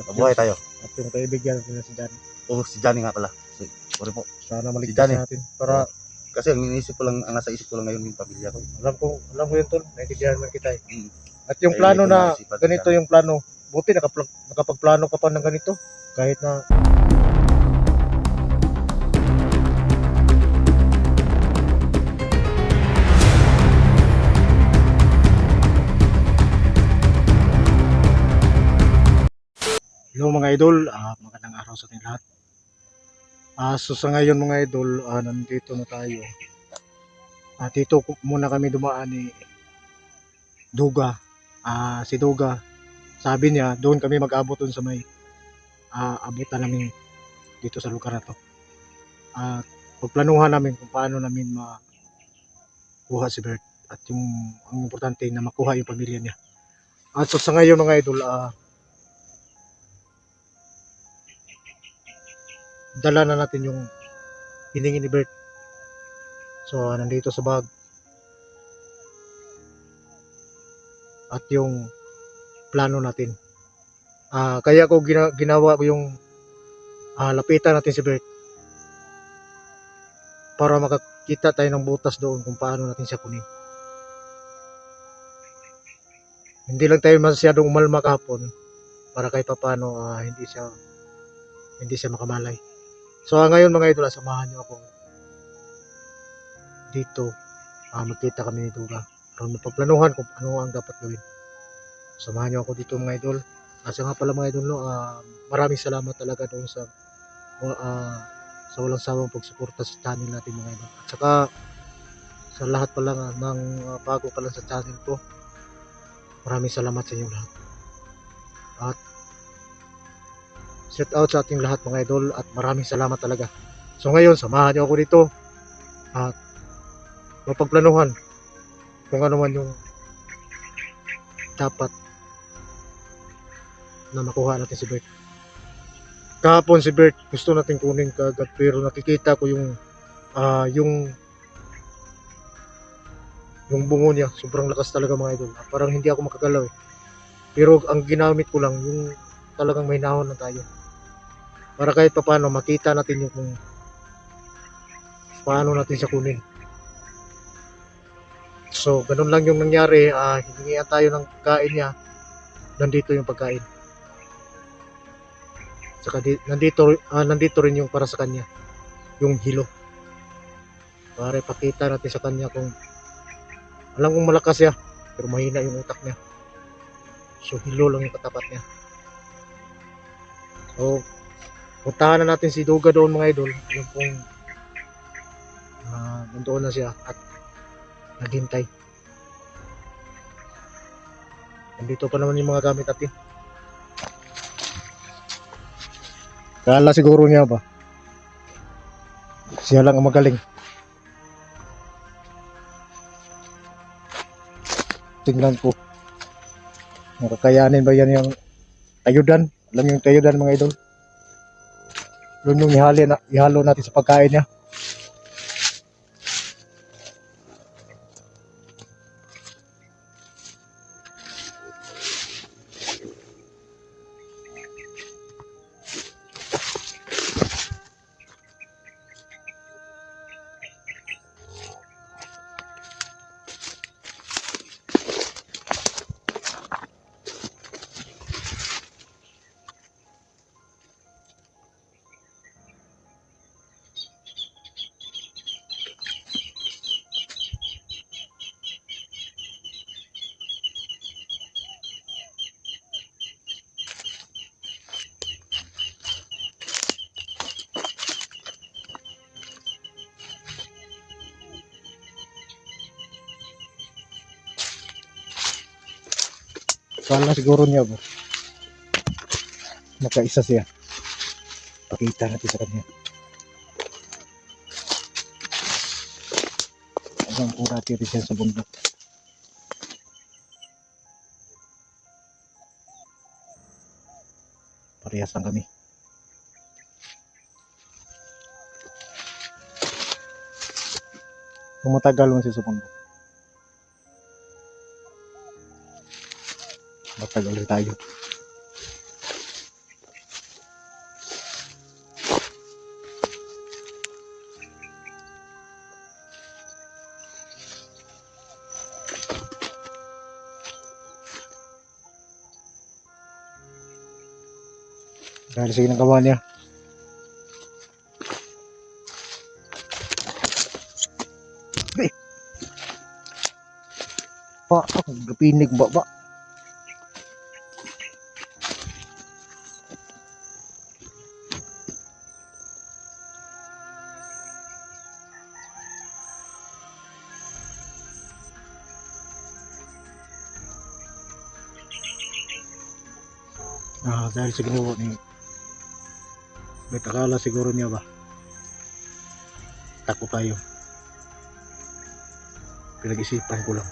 Mabuhay tayo. At yung kaibigan natin na si Johnny. Oh, si Johnny nga pala. Sorry po. Sana Si maligtas Johnny. natin. Para Kasi ang iniisip ko lang, ang nasa isip ko lang ngayon yung pamilya ko. alam ko yun tol, naiintindihan man kita eh. Mm. At yung Kaya plano hindi ko na naisipan si ganito Johnny. yung plano, buti nakapagplano ka pa ng ganito. Kahit na hello mga idol, magandang araw sa ating lahat. So sa ngayon mga idol, nandito na tayo. Dito muna kami dumaan ni Duga. Si Duga, sabi niya doon kami mag-abot doon sa may abutan namin dito sa lugar na to. Pagplanuhan namin kung paano namin makuha si Bert at yung ang importante na makuha yung pamilya niya. So sa ngayon mga idol, dala na natin yung hiningi ni Bert. So nandito sa bag. At yung plano natin. Kaya ko ginawa ko yung lapitan natin si Bert. Para makakita tayo ng butas doon kung paano natin siya kunin. Hindi lang tayo masyadong umalma kahapon para kahit paano hindi siya makamalay. So ngayon mga idol, samahan niyo ako dito. Magkita kami ni Duga para mapagplanuhan kung ano ang dapat gawin. Samahan niyo ako dito mga idol. Kasi nga pala mga idol, maraming salamat talaga doon sa walang sawang pagsuporta sa channel natin mga idol. At saka sa lahat pala ng bago pa lang sa channel ko, maraming salamat sa inyo lahat. At shout out sa ating lahat mga idol at maraming salamat talaga. So ngayon, samahan niyo ako dito at mapagplanuhan kung ano man yung dapat na makuha natin si Bert. Kahapon si Bert gusto natin kunin kaagad pero nakikita ko yung bungo niya, sobrang lakas talaga mga idol. Parang hindi ako makagalaw eh. Pero ang ginamit ko lang yung talagang may nahon na tayo. Para kahit paano makita natin yung kung paano natin siya kunin. So ganun lang yung nangyari. Hiningihan tayo ng pagkain niya. Nandito yung pagkain. Saka nandito rin yung para sa kanya, yung hilo. Para ipakita natin sa kanya kung alam kong malakas siya pero mahina yung utak niya. So hilo lang yung katapat niya. So puntahan na natin si Duga doon mga idol. Yung kung nandoon na siya at naghintay. Nandito pa naman yung mga gamit natin. Kala siguro niya ba siya lang ang magaling. Tingnan ko nakakayanin ba yan yung tayudan. Alam yung tayudan mga idol, yun yung ihalo natin sa pagkain niya. Kala siguro niya ba nakaisa siya. Pakita natin sa kanya. Hanggang kurati rin siya sa bundok. Parehas lang kami. Kung matagal mo siya sa bundok, matagal rin tayo. Dahil sa ginagawa niya. Pa, gapinig ba ba? Dahil sa ginawa ni may akala siguro niya ba tako kayo, pinag-isipan ko lang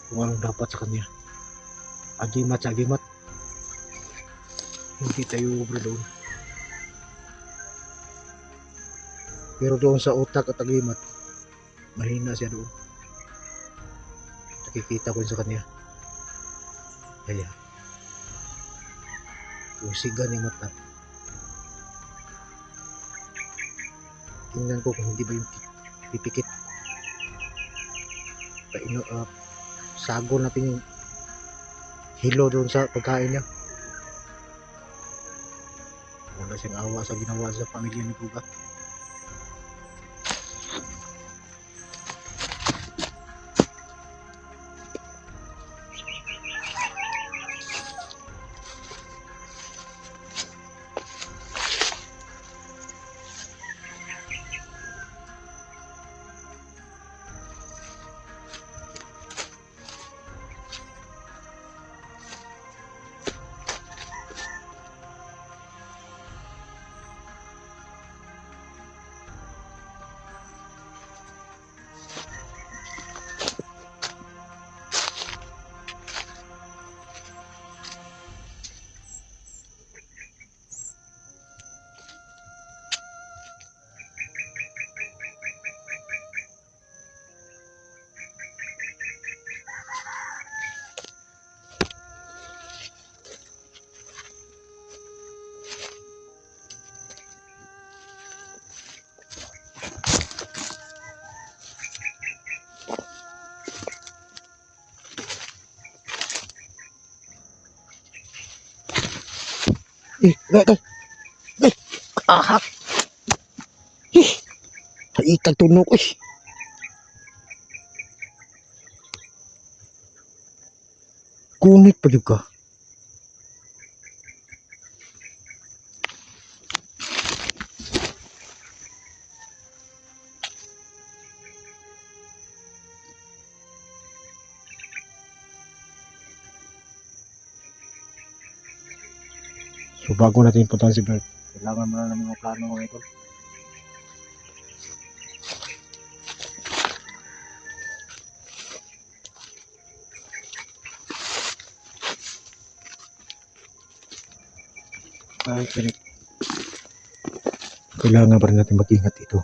kung anong dapat sa kanya. Agimat sa agimat, hindi tayo ubra doon, pero doon sa utak at agimat mahina siya doon. Nakikita ko yun sa kanya. Kaya yung siga ni mata, tingnan ko kung hindi ba yung pipikit. Sago natin yung hilo doon sa pagkain niya. Wala siyang awa sa ginawa sa pamilya ni Kuga. Ahak. Itag tunok kunit pa juga. So bago natin puntahan si Bert, kailangan mo na ng mga plano mga idol. Kailangan pa rin natin mag-ingat dito.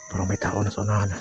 Parang may tao na sa unahan.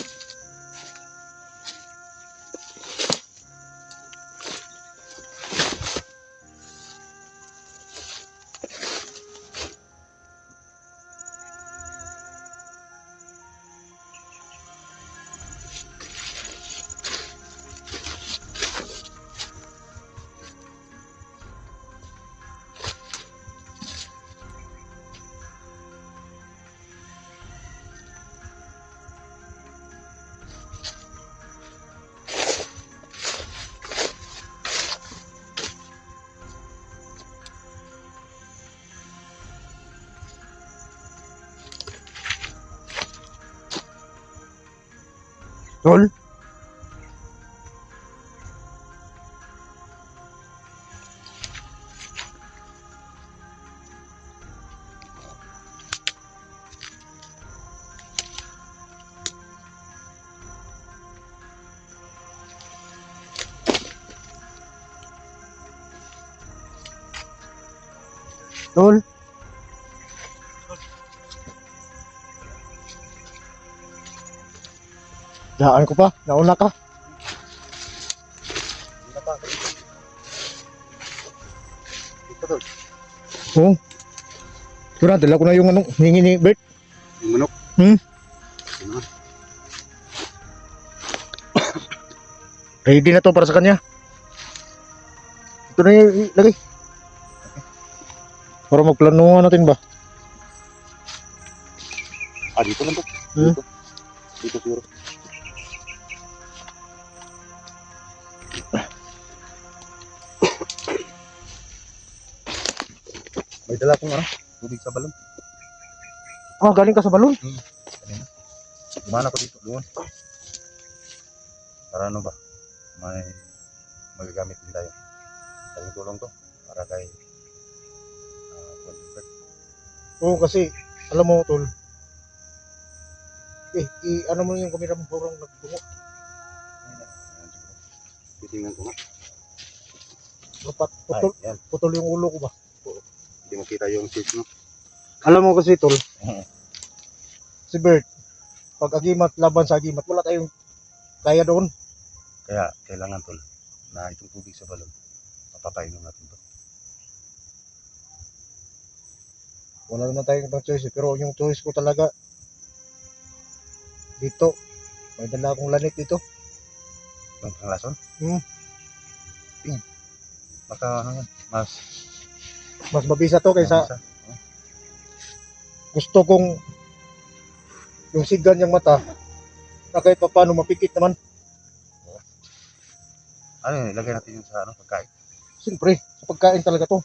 Tol? Tol. Daan ko pa, nauna ka. Hindi pa. Dito tol. Oo. Tara, dala ko na yung hingi ni Bert. Yung manok. Hmm? Ano? Ready na to para sa kanya. Ito na yung lagay. Para magplanuhan natin ba? Dito lang to. Hmm? Dito. Dito siguro. May dala akong tubig sa balon. Ah, galing ka sa balon? Gumana ko dito doon. Para ano ba? May magagamit din tayo. Tayong tulong to para kay Bert. Oo, kasi alam mo tol. Ano mo yung kamera mo parang nagtungo. Titingnan ko nga. Dapat Ay, yan. putol yung ulo ko ba? Hindi makita yung seat no. Alam mo kasi tol, si Bert, pag agimat, laban sa agimat, wala tayong kaya doon. Kaya kailangan tol na itong tubig sa balon papapainom natin to. Wala naman tayong ibang choice pero yung choice ko talaga dito, may dala akong lanit dito. Yung panglason? Hmm. Tingin. Baka ano yan, mas Mas mabisa to kaysa mabisa. gusto kong yung sigan niyang mata na kahit pa paano mapikit naman. Ano yun, ilagay natin yun sa pagkain. Siyempre, sa pagkain talaga to.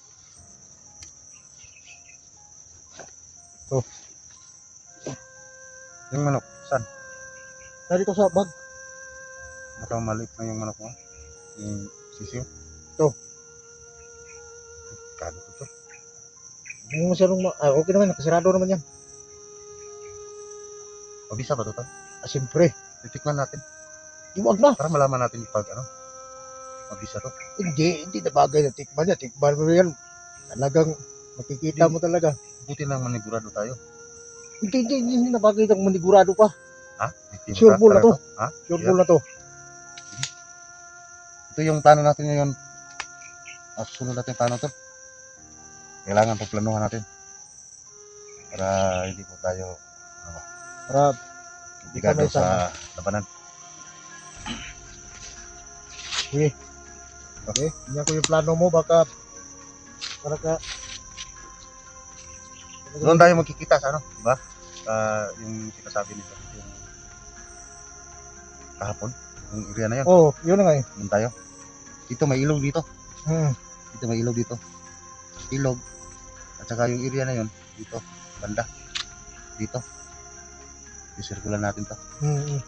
Yung manok, saan? Narito sa bag. Baka maliit na yung manok mo. Yung sisiyo. Ito. Kano ko to. Hindi mo masyadong okay naman, nakasirado naman yan. Mabisa ba to to? Siyempre, Titikman natin. iwag na. Para malaman natin pag mabisa to. Hindi na bagay na tikman niya. Tikman mo yan. Talagang makikita mo talaga. Buti lang manigurado tayo. Hindi na bagay ng manigurado pa. Ha? Sure ball na to. Ha? Sure Yeah. ball na to. Ito yung plano natin ngayon. Sunod natin plano to. Kailangan pagplanuhan natin. Para hindi po tayo Para bigado may sa labanan. okay, yan ko yung plano mo. Baka para ka Doon tayo magkikita sa di ba? Yung sinasabi nito, yung kahapon, yung area na yun. oh, yun na nga eh. Doon tayo. Dito may ilog dito. Hmm. Dito may ilog dito. Ilog. At saka yung area na yun, dito, banda. Dito. Isirkulan natin to. Hmm.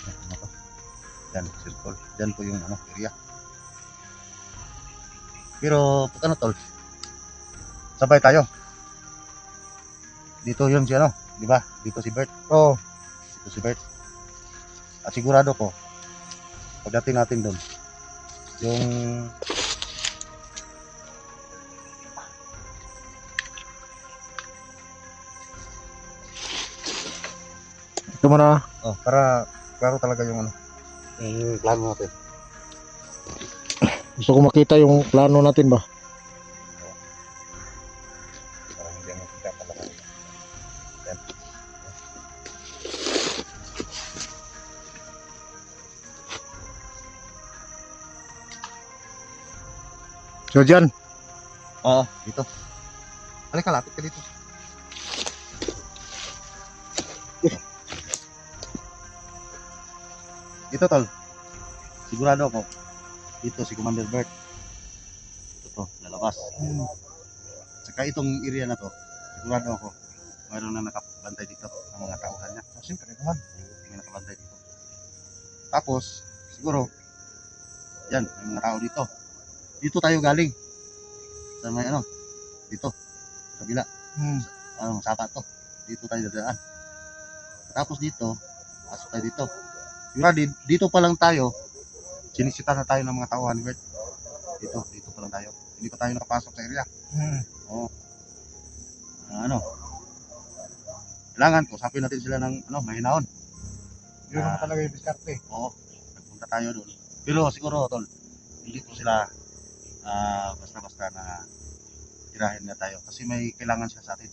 Ano to? Yan, circle. Yan po yung area. Pero, pag tol, sabay tayo. Dito yun si di ba? Dito si Bert. Oh, Dito si Bert. At sigurado ko, pagdating natin doon, yung ito mo na. para klaro talaga yung yung plano natin. Gusto ko makita yung plano natin ba? Para hindi mo kita talaga. Yan. So dyan. Oo, dito. Halika, lapit ka dito. Dito, tol. Sigurado ako. Dito si Commander Bert. Ito to, lalabas. Saka itong area na to, sigurado ako, mayroon na nakabantay dito ng mga tauhan niya. Siyempre naman. May nakabantay dito. Tapos, siguro, yan, may mga tao dito. Dito tayo galing. Sa may dito, kabila. Sapa to. Dito tayo dadaan. Tapos dito, pasok tayo dito. Dito pa lang tayo, sinisita na tayo ng mga tauhan, Bert. Dito pa lang tayo. Hindi pa tayo nakapasok sa area. Oo. Ano, kailangan kausapin natin sila ng mahinaon. Yun naman talaga yung diskarte. Oo, nagpunta tayo doon. Pero siguro, tol, hindi ko sila basta-basta na tirahin na tayo kasi may kailangan siya sa atin.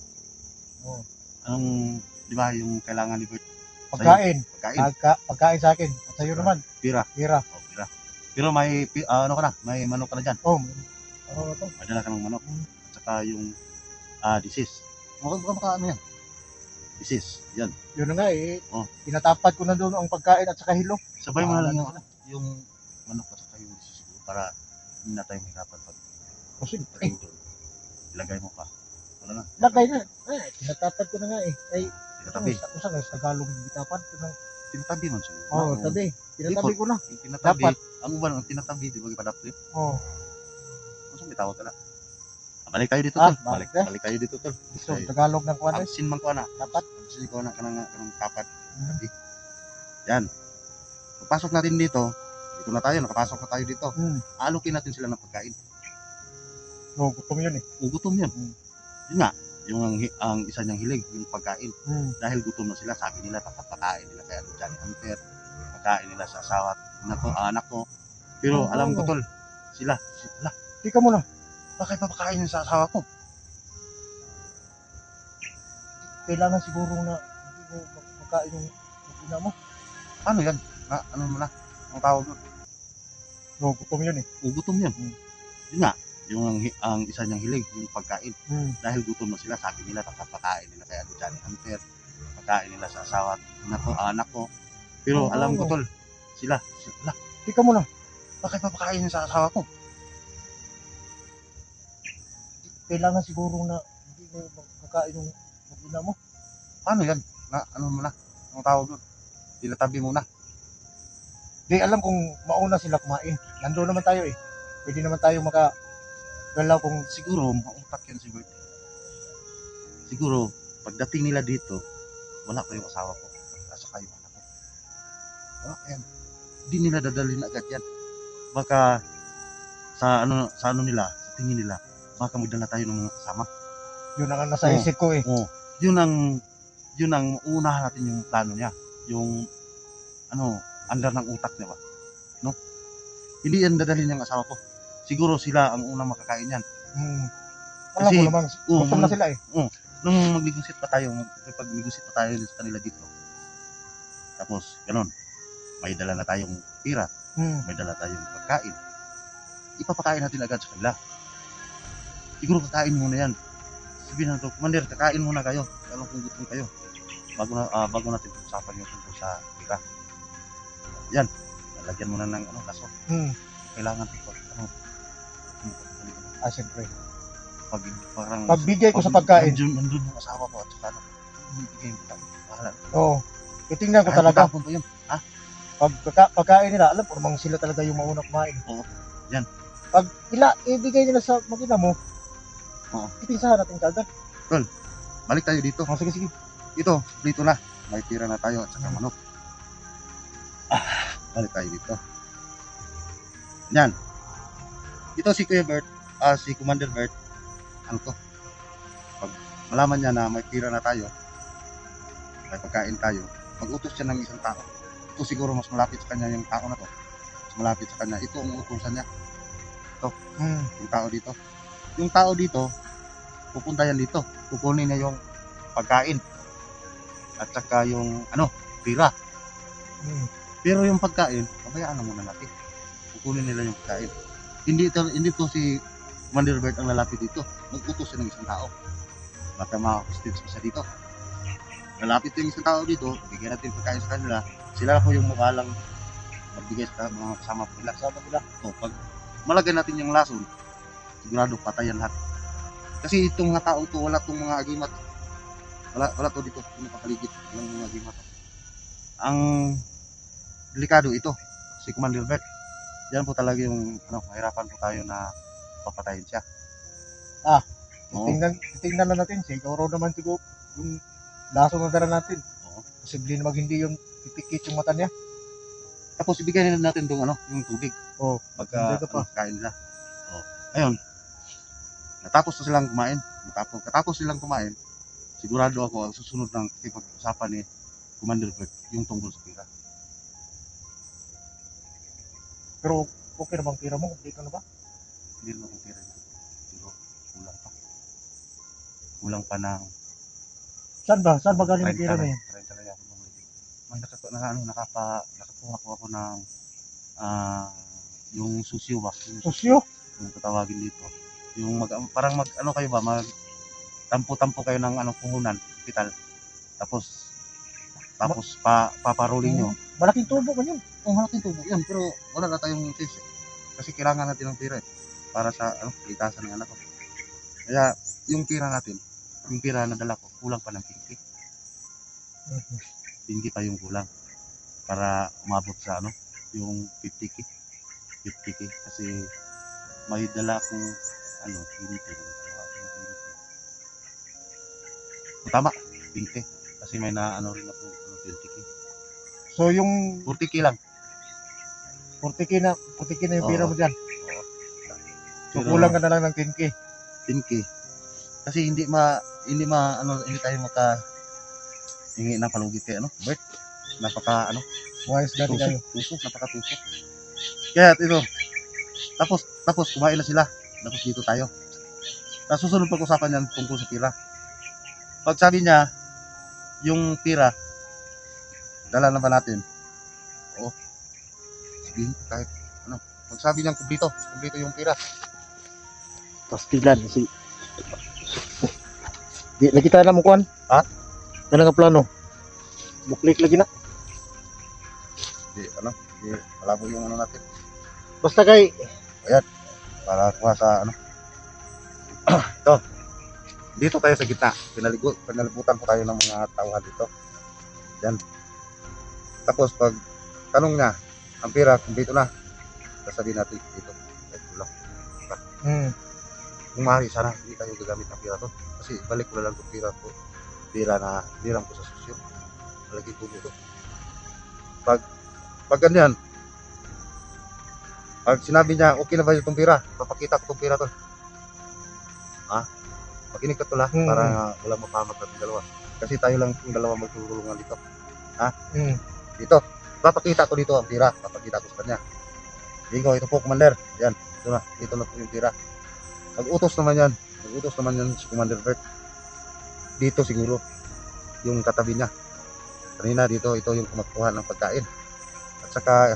Oo. Anong, di ba, yung kailangan ni Bert? Pagkain. Pagkain, Pagkain sa akin. At sa'yo naman, pira. pira. Oh, pira. Pero may, ano ka na, may manok ka na dyan. Oh, ano na to? May dala ka ng manok. At saka yung disease. Maka ano yan? Disease. Yan. Yun na nga eh. Oh. Tinatapat ko na doon ang pagkain at saka hilo. Sabay mo na lang yung manok at saka yung disease para hindi na tayo mahirapan pag Kasi, pagkain doon. Ilagay mo pa. Wala na. lagay na. Tinatapat ko na nga eh. Ay, Tinatabi. Kung saan sa Tagalog yung titapat ko na. Tinatabi man siguro. Oo, tabi. Tinatabi ko na. Yung tinatabi. Dapat. Ang uban, ang tinatabi, di ba ipadapli? Oo. Kung saan bitawag ka na. Balik tayo dito, Ah, tol. balik na. Balik tayo dito, tol. So, Tagalog ng kuwan eh. Absin man ko na. Dapat. Absin ko na kanang tapat. Yan. Pagpasok natin dito na tayo, nakapasok na tayo dito. Aalukin natin sila ng pagkain. No, gutom yun eh. Gutom yun. Yun nga, yung ang isa niyang hilig, yung pagkain. Dahil gutom na sila, sabi nila, pagkain nila kaya Johnny Hunter, pagkain nila sa asawa at anak ko. Pero alam ko, tol, sila, Tika mo na. bakit papakain yun sa asawa ko? Kailangan siguro na hindi mo magkain yung ina mo. Ano yan? Ano mo na? Ang tawag doon? No, gutom yun eh. Gutom yun. Yun nga, yung ang isa niyang hilig, yung pagkain. Dahil gutom na sila, sabi nila, pagkain nila kaya Johnny Hunter, pagkain nila sa asawa at anak ko. Pero alam ko, tol, sila, Tika mo na. bakit papakain yun sa asawa ko? Kailangan siguro na hindi mo magkain yung ina mo. Ano yan? Ano mo na? Ang tawag doon? Tinatabi mo na. Di alam kung mauna sila kumain. Nandoon naman tayo eh. Pwede naman tayo galaw kung Siguro, mautak yan si Bert. Siguro, pagdating nila dito, wala pa yung asawa ko. At saka yung anak ko. Wala pa yan. Hindi nila dadalhin agad yan. Baka, sa ano nila, sa tingin nila, baka magdala tayo ng mga kasama. yun ang nasa isip ko eh. Yun ang uunahan natin yung plano niya. Yung, under ng utak niya ba? No? Hindi yan dadalhin ng asawa ko. Siguro sila ang unang makakain yan. Alam Kasi, ko naman, gutom na sila eh. Nung mag-negotiate pa tayo, pag-negotiate pa tayo sa kanila dito. Tapos, ganun. May dala na tayong pira. May dala tayong pagkain. Ipapakain natin agad sa kanila. Siguro kakain muna yan. Sabihin natin, Commander, kakain muna kayo. Alam kung gutom kayo. Bago natin usapan yung tungkol sa pira. Yan. Lalagyan muna ng kaso. Kailangan ito. Siyempre. Parang Pagbigay ko sa pagkain. Nandun yung asawa ko at saka bibigay mo tayo. Bahala. Oo. Titingnan ko talaga. Tapon po yun. Pagkain nila, alam ko namang sila talaga yung mauna kumain. Oo. Yan. Pag ibigay nila sa makina mo, itinsahan natin kagad. Balik tayo dito. Sige. Ito, dito na. May tira na tayo at saka manok. Balik tayo dito. Yan. Ito si Kuya Bert, si Commander Bert, pag malaman niya na may tira na tayo, may pagkain tayo, mag-utos siya ng isang tao. Ito siguro mas malapit sa kanya yung tao na to. Mas malapit sa kanya. Ito ang utusan niya. Ito, yung tao dito. Yung tao dito, pupunta yan dito. Kukunin niya yung pagkain. At saka yung, tira. Pero yung pagkain, pabayaan na muna natin. Kukunin nila yung pagkain. Hindi to si Commander Bert ang lalapit dito. Mag-utos siya ng isang tao. Baka ma-hostage pa siya dito. Lalapit yung isang tao dito, bigyan natin pagkain sa kanila. Sila po yung mukalang magbigay sa mga kasama po nila. Pag malagay natin yung lason, sigurado patayan lahat. Kasi itong mga tao to, wala tong mga agimat. Wala to dito, pinakapaligid ng mga agimat. Ang delikado ito, si Commander Bert. Yan po talaga yung mahirapan po tayo na papatayin siya. Tingnan na natin. Siguro naman siguro yung laso na dala natin. Posible na hindi yung pipikit yung mata niya. Tapos ibigay na natin yung tubig. Pagka kain nila. Ayun, Natapos na silang kumain. Katapos silang kumain, sigurado ako ang susunod ng pag-usapan ni Commander Bert yung tungkol sa pira. Pero okay na bang pira mo? Kompleto na ba? Hindi naman kung pira niya. Pero kulang pa. Kulang pa ng Saan ba? Saan ba galing yung 30 pira na lang. yan? 30 lang ako mamuli. May nakakuha ko ako ng yung susyo ba? Susyo? Yung patawagin dito. Yung parang ano kayo ba? Tampo-tampo kayo ng puhunan, hospital. Tapos paparolin nyo. Malaking tubo ba yun? Malaking tubo yan, pero wala na tayong choice eh. Kasi kailangan natin ng pira eh. Para sa kalikasan ng anak ko. Kaya yung pira natin, yung pira na dala ko, kulang pa ng 50. 50 pa yung kulang. Para umabot sa yung 50k. 50k. Kasi may dala akong unity. Tama, 20. Kasi may na rin ako 20k. So yung 40k lang. 40k na yung pira Oo. mo dyan. Oo. So Pero- kulang ka na lang ng 10k. 10k. Kasi hindi tayo hingi ng palugit kay Bert. Napaka Wise dati kayo. napakatusok. Kaya ito. Tapos kumain na sila. Tapos dito tayo. Tapos susunod pag-usapan niyan tungkol sa pira. Pag sabi niya, yung pira, dala na ba natin? Oo. Sige, kahit Pag sabi niyan, kumpleto yung pira. Pastilan si. Di lagi tayo na mo kuan. Ha? Ano nga plano? Buklik lagi na. Di malabo yung natin. Basta kay Para kuha sa ito. Dito tayo sa gitna. Pinalibutan ko tayo ng mga tauhan dito. Yan. Tapos pag tanong niya, ang pira, kung dito na, sasabihin natin dito. Kahit kulang. Kung maaari, sana hindi tayo gagamit ng pira to. Kasi balik ko na lang itong pira ko. Pira na hirang ko sa susyo. Malagi tubo to. Pag ganyan, pag sinabi niya, okay na ba itong pira? Papakita ko itong pira to. Makinig ka to lang para wala mapahamak natin dalawa. Kasi tayo lang yung dalawa magtutulungan dito. Dito. Papakita ko dito ang pira. Papakita ko sa kanya. Ito po, Commander. Yan. Ito na. Dito na po yung pira. Mag-utos naman yan si Commander Bert. Dito siguro yung katabi niya. Kanina dito, ito yung kumakuha ng pagkain. At saka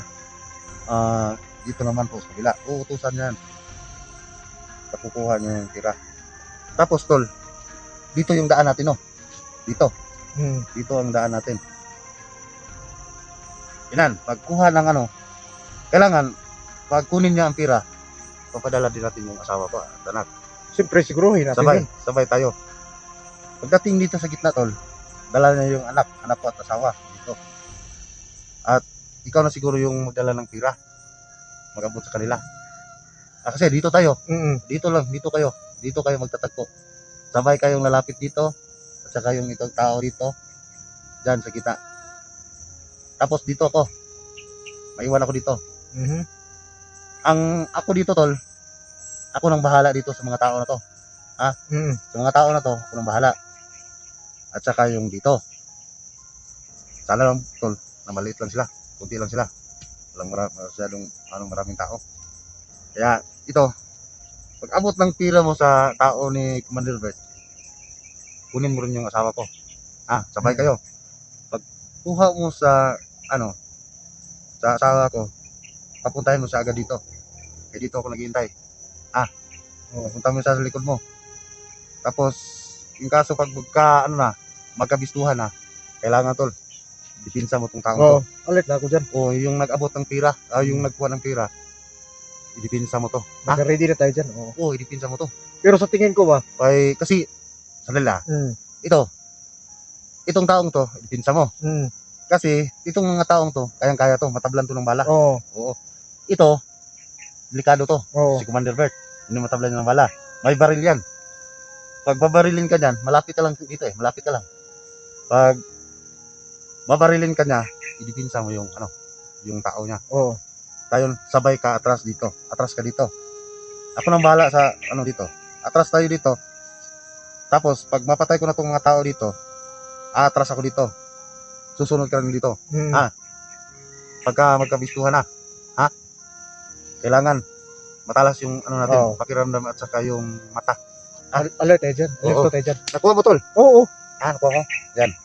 dito naman po sa kabila. Uutusan yan. Pakukuha niya yung pira. Tapos tol, dito yung daan natin Dito. Dito ang daan natin. Inan, pagkuha ng kailangan pag kunin niya ang pira, papadala din natin yung asawa ko at anak. siyempre siguruhin natin. Sabay tayo. Pagdating dito sa gitna tol, dala niya yung anak ko at asawa dito. At ikaw na siguro yung magdala ng pira. Mag-abot sa kanila. Kasi dito tayo. Dito kayo magtatagpo. Sabay kayong lalapit dito at saka yung itong tao dito diyan sa kita. Tapos dito ako. Maiwan ako dito. Ang ako dito tol, ako nang bahala dito sa mga tao na to. Sa mga tao na to, ako nang bahala. At saka yung dito. Sana lang tol, na maliit lang sila. Kunti lang sila. Walang masyadong maraming tao. Kaya ito, pag abot ng pira mo sa tao ni Commander Bert, kunin mo rin yung asawa ko. Sabay kayo. Pag kuha mo sa sa asawa ko, papuntahin mo siya agad dito. Kaya dito ako naghihintay. Papunta mo siya sa likod mo. Tapos, in kaso pag magkabistuhan kailangan tol, dipinsa mo tong taong to. Alit na ako dyan. Yung nag-abot ng pira, yung nagkuha ng pira, idipinsa mo to. Naka-ready na tayo dyan. Idipinsa mo to. Pero sa tingin ko ba? Kasi, sandali itong taong to, idipinsa mo. Kasi, itong mga taong to, kayang-kaya to, matablan to ng bala. Oo. Ito, delikado to. Oo. Si Commander Bert, hindi matablan ng bala. May baril yan. Pag babarilin ka dyan, malapit ka lang dito malapit ka lang. Pag babarilin ka niya, idipinsa mo yung tao niya. Oo. Tayo, sabay ka atras dito. Atras ka dito. Ako nang bahala sa dito. Atras tayo dito. Tapos, pag mapatay ko na tong mga tao dito, atras ako dito. Susunod ka rin dito. Hmm. Pagka magkabistuhan na, ha? Kailangan matalas yung ano natin, Oo. pakiramdam at saka yung mata. Alert tayo dyan. Oo. Alerto tayo dyan. Nakuha mo, tol? Oo. Nakuha ko.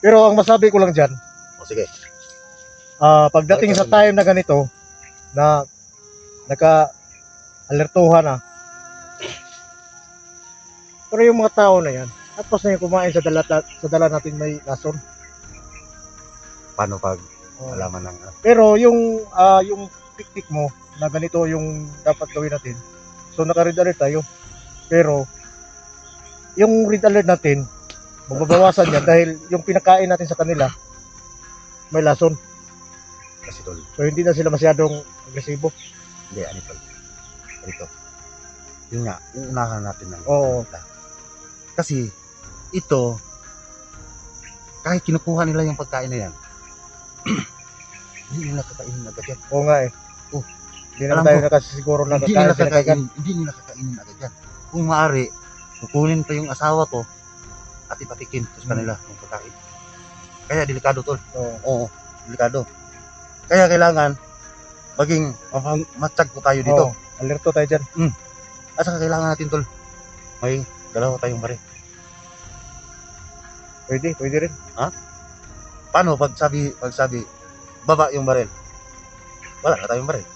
Pero ang masabi ko lang dyan, O, sige. pagdating sa time na ganito, na naka-alertuhan na, pero yung mga tao na yan, tapos na yung kumain sa dala natin may lason. Paano pag Oo. alaman ng Pero yung picnic mo na ganito yung dapat gawin natin. So naka-red alert tayo. Pero yung red alert natin, mababawasan yan dahil yung pinakain natin sa kanila may lason. kasi, tol? So hindi na sila masyadong agresibo. Hindi, ano, tol? Ito. Yun nga, uunahan natin ng Oo. Kasi, ito, kahit kinukuha nila yung pagkain na yan, hindi nila kakainin agad yan. Oo nga eh. Oh. Hindi na Alam tayo mo, nakasiguro na Hindi nila kakainin agad yan. Kung maaari, kukunin pa yung asawa ko at ipatikin sa kanila yung pagkain. Kaya delikado, tol. Oo. Oo, delikado. Kaya kailangan maging matsyag po tayo dito. Oo. Alerto tayo dyan. At saka kailangan natin, tol, may dalawa tayong baril. Pwede rin. Paano pag sabi baba yung baril? Wala na tayong baril.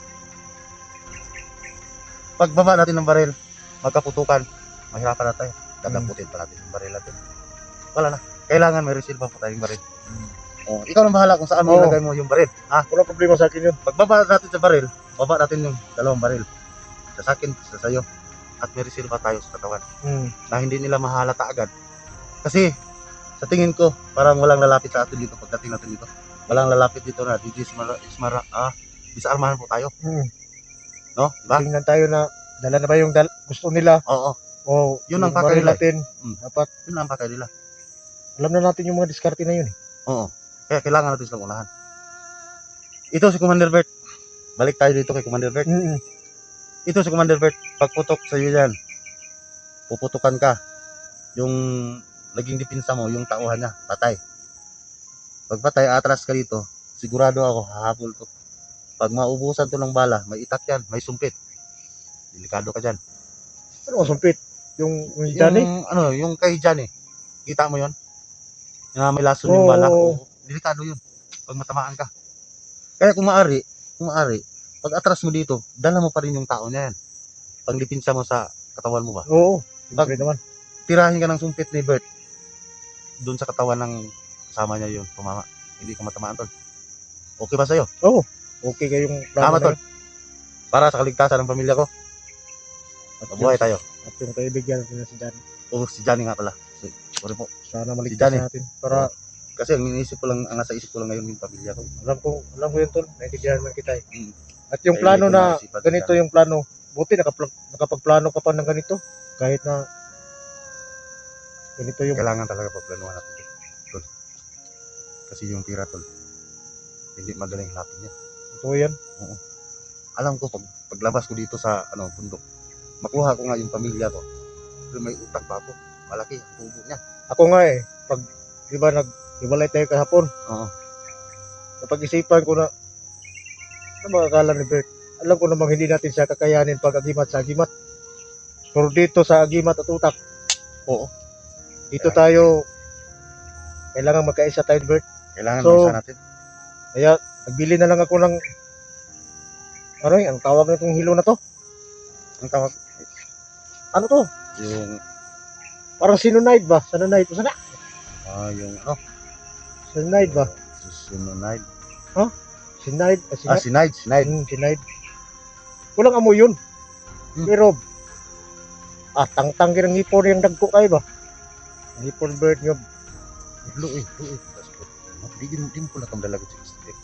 Pag baba natin ng baril, magkaputukan, mahirapan na tayo. Dadamputin pa natin yung baril natin. Wala na. Kailangan may resilva pa tayong baril. Oh, ikaw nang bahala kung saan mo Oo. ilagay mo yung baril. Wala problema sa akin yun. Pag baba natin sa baril, baba natin yung dalawang baril. Sa akin, sa sayo. At may resilva tayo sa katawan. Na hindi nila mahalata agad. Kasi, sa tingin ko, parang walang lalapit sa atin dito pagdating natin dito. Walang lalapit dito na disarmahan po tayo. No? Diba? Tingnan tayo na dala na ba yung gusto nila Oo. o Yun ang yung baril pakay natin. Dapat Yun ang pakay nila. alam na natin yung mga diskarte na yun eh. Oo. Kaya kailangan natin silang unahan. Ito si Commander Bert. Balik tayo dito kay Commander Bert. Ito si Commander Bert. Pagputok sa iyo yan, puputukan ka. Yung naging dipinsa mo, yung tauhan niya, patay. Pag patay, atras ka dito, sigurado ako, hahabol to. Pag maubusan to ng bala, may itak yan, may sumpit. Delikado ka dyan. Ano ang sumpit? Yung Johnny? Yung kay Johnny. Kita mo yon? Na may lason yung bala. Oo. Delikado yun. Pag matamaan ka. Kaya kung maaari, pag atras mo dito, dala mo pa rin yung tao niya yan. Panglipinsa mo sa katawan mo ba? Oo. Siyempre naman. Tirahin ka ng sumpit ni Bert. Doon sa katawan ng kasama niya yun, tumama. Hindi ka matamaan, tol. Okay ba sa'yo? Okay kayong Tama, plano tol. na yun. Para sa kaligtasan ng pamilya ko. Mabuhay tayo. At yung kaibigan natin na si Johnny. Si Johnny nga pala. Sorry po. Sana maligtas Johnny. natin. Para Kasi ang nasa isip ko lang ngayon yung pamilya ko. alam ko yun tol. Naintindihan man kita eh. Mm. At yung Kaya plano hindi ko na naisipan si ganito yung plano. Buti nakapagplano ka pa ng ganito. Kahit na ganito yung Kailangan talaga pagplanuhan natin ito. Tol. Kasi yung tira, tol, hindi madaling hanapin yan. totoo yan. Alam ko, paglabas ko dito sa bundok, makuha ko nga yung pamilya ko. Pero may utak pa ako. Malaki ang tubo niya. Ako nga eh. Pag di ba naghiwalay tayo kahapon. Oo. Napag-isipan ko na ano ba akala ni Bert? Alam ko namang hindi natin siya kakayanin pag agimat sa agimat. Pero dito sa agimat at utak, Oo. dito tayo kailangan magkaisa tayo, Bert. Kailangan So, maisa natin. Kaya nagbili na lang ako ng ang tawag na itong hilo na to? Ang tawag, Ano to? yung, Parang sinunide ba? Sinunide. Sana? yung, Sinunide ba? susunod. Sinunide? Sinide. Sinunide. Walang amoy yun. Pero, tangtang kirang hipon yung dagko kayo ba? Hipon bird nga. Blue eh. Di mo pala itong dalagot sa isip.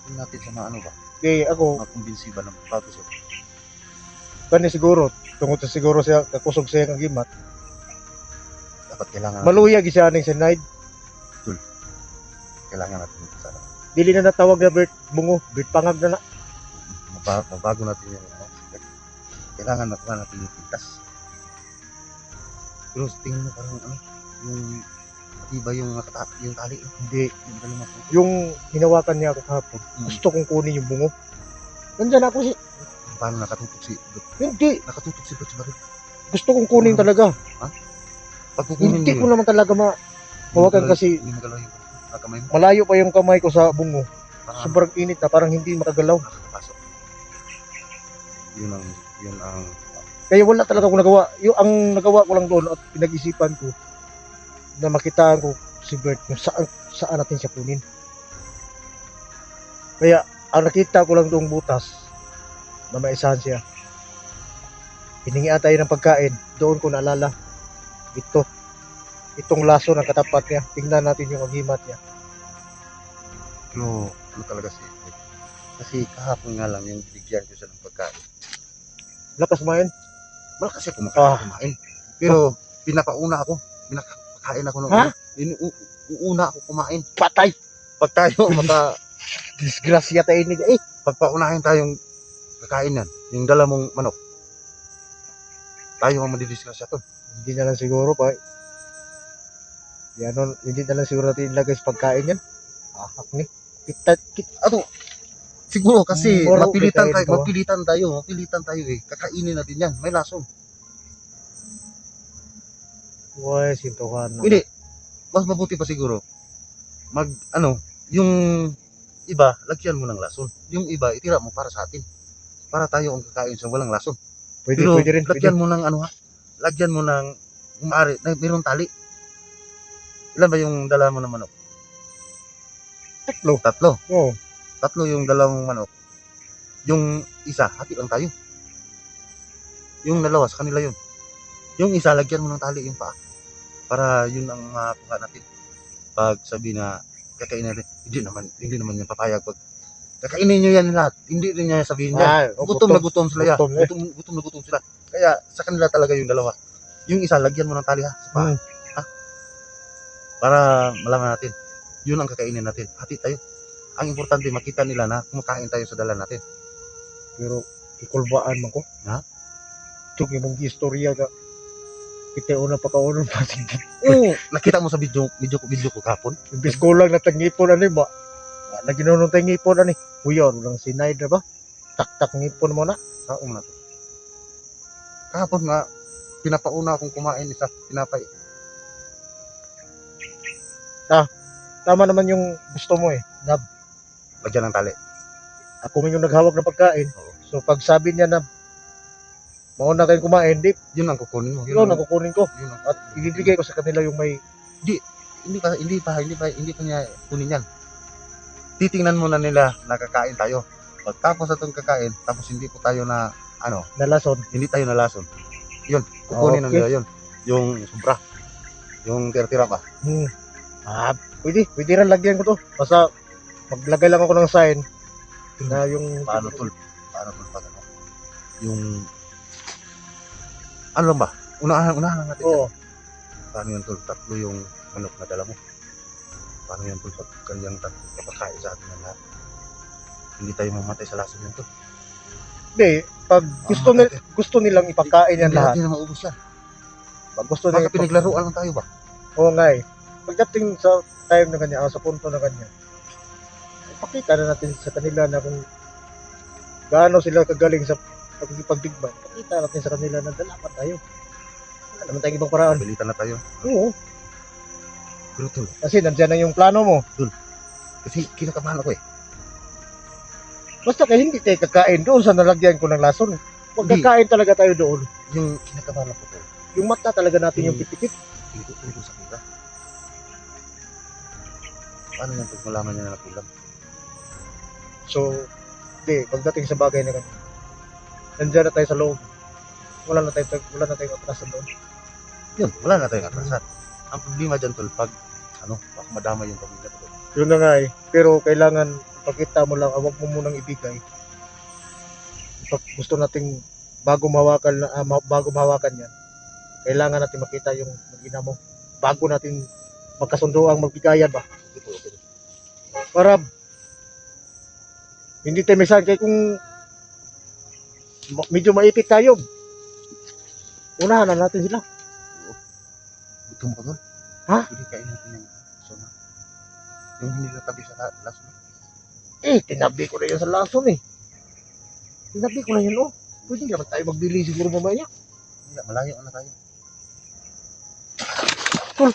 Hindi natin sa mga ba? Okay, ako, Makumbinsi ba ng pagkakas? kani siguro, tungkol sa siguro siya, kakusog siya ng gimat. Dapat kailangan Maluyag siya ng sinunide. kailangan natin sana. Dili na natawag na bird bungo, bird pangag na na. Mabago natin yung kailangan nakuha natin yung pintas. Pero tingin mo parang ano, yung matibay yung yung tali. Hindi. Yung dala mo. Yung hinawakan niya ako kahapon, Hmm. gusto kong kunin yung bungo. Nandyan ako Paano nakatutok si hindi. nakatutok si Butch Baril? Gusto kong kunin talaga. Pag kukunin Hindi mo ko yun, naman talaga hawakan kasi hindi magalaw yung kamay mo. malayo pa yung kamay ko sa bungo. Parang Sobrang init na, parang hindi makagalaw. nakakapasok. Yun ang Kaya wala talaga akong nagawa. Yung ang nagawa ko lang doon at pinag-isipan ko na makitaan ko si Bert kung saan natin siya kunin. Kaya ang nakita ko lang doong butas na maisahan siya. Hiningian tayo ng pagkain. Doon ko naalala. Itong laso ng katapat niya. Tingnan natin yung agimat niya. pero ano talaga kasi kahapon nga lang yung binigyan ko siya ng pagkain. Lakas mayan. Malakas siya kumain. Pero pinakain ako nung Ha? uuna ako kumain. Patay! Pag tayo Disgrasya tayo ni pagpaunahin tayong kakain yan, yung dala mong manok. Tayo ang madidisgrasya to. Hindi na lang siguro pa. Yan, hindi na lang siguro natin ilagay sa pagkain yan. Ahak ni. Ano? Siguro kasi Moro, mapilitan kitain tayo eh. Kakainin natin yan, may lason. Uy, sintukan na. Hindi, mas mabuti pa siguro. Yung iba, lagyan mo ng lason. Yung iba, itira mo para sa atin. Para tayo ang kakain sa walang lason. Pwede rin. lagyan mo ng lagyan mo ng, kung maaari, mayroong tali. Ilan ba yung dala mo ng manok? Tatlo. Oo. Tatlo yung dalawang manok. Yung isa, hati lang tayo. Yung dalawa, sa kanila yun. Yung isa, lagyan mo ng tali yung paa. Para yun ang makuha natin. Pag sabi na, kakainin natin, hindi naman yung papayag. Pag kakainin nyo yan lahat, hindi rin niya sabihin niya. Gutom na gutom sila. Gutom na gutom sila. Kaya sa kanila talaga yung dalawa. Yung isa, lagyan mo ng tali sa paa. Para malaman natin. Yun ang kakainin natin. Hati tayo. Ang importante, makita nila na kumakain tayo sa dala natin. Pero ikulbaan man ko. Ha? Ito yung istorya ka. Kita una pa kaunon pa. Oo. Nakita mo sa video ko kapon. Imbis ko lang natangipon ano ba? Naginunong tayo ngipon ano. Kuya, lang sinay na ba? Tak-tak ngipon mo na. Saan mo na to? Kahapon nga, pinapauna akong kumain isa pinapay. Tama naman yung gusto mo eh. Lagyan ng tali. Ako man yung naghawak ng pagkain. Oo. So pag sabi niya na mauna kayong kumain, Yun ang kukunin mo. yun ang kukunin ko. Yun ang, At ibibigay ko sa kanila yung may hindi pa niya kunin yan. Titingnan muna nila nakakain tayo. Pagtapos itong kakain, tapos hindi po tayo na nalason. hindi tayo nalason. Yun, kukunin na Okay. nila yun. Yung sobra. Yung tira-tira pa. Pwede rin lagyan ko to. Basta maglagay lang ako ng sign na yung Paano tol pag yung ano lang ba? Unahan lang natin. Oo. Paano yun tol? Tatlo yung manok na dala mo. Paano yan tol? Pag kanyang tatlo kapakain sa atin ng lahat. Hindi tayo mamatay sa lason yun tol. Hindi, pag gusto nilang ipagkain yan Hindi lahat. natin na maubos yan. Pag gusto nila Baka pinaglaruan lang tayo ba? Oo nga eh. Pagdating sa time na kanya, sa punto na kanya, ipakita na natin sa kanila na kung gaano sila kagaling sa pagdigma. Pakita natin sa kanila na dalapan tayo. Wala naman tayong ibang paraan. Pabilitan na tayo. Oo. Pero tol, Kasi nandiyan na yung plano mo. kasi kinakabahan ako eh. Basta kaya hindi tayo kakain doon sa nalagyan ko ng lason. Huwag Hindi. kakain talaga tayo doon. Yung kinakabahan ako tol, Yung mata talaga natin yung pitikit. hindi ko tulong sa kita. Paano yan pag malaman niya na nakulang? So, hindi, pagdating sa bagay na ganyan, nandiyan na tayo sa loob. Wala na tayong atrasan doon. Yun, wala na tayong atrasan. Ang problema dyan tol, pag baka madama yung pamilya ko tol. Yun na nga eh. Pero kailangan pakita mo lang, huwag mo munang ibigay. Pag gusto nating bago mahawakan yan, kailangan natin makita yung magina mo. Bago natin magkasundo ang magbigayan ba? Para hindi tayo misan kay kung medyo maipit tayo. Unahan na natin sila. Gutom ko doon. Ha? Hindi kain natin yung sona. Yung hindi natabi sa laso. Tinabi ko na yun sa lason eh. Tinabi ko na yun, oh. Pwede naman tayo magbili siguro mamaya. Hindi, malayo na tayo. Tol,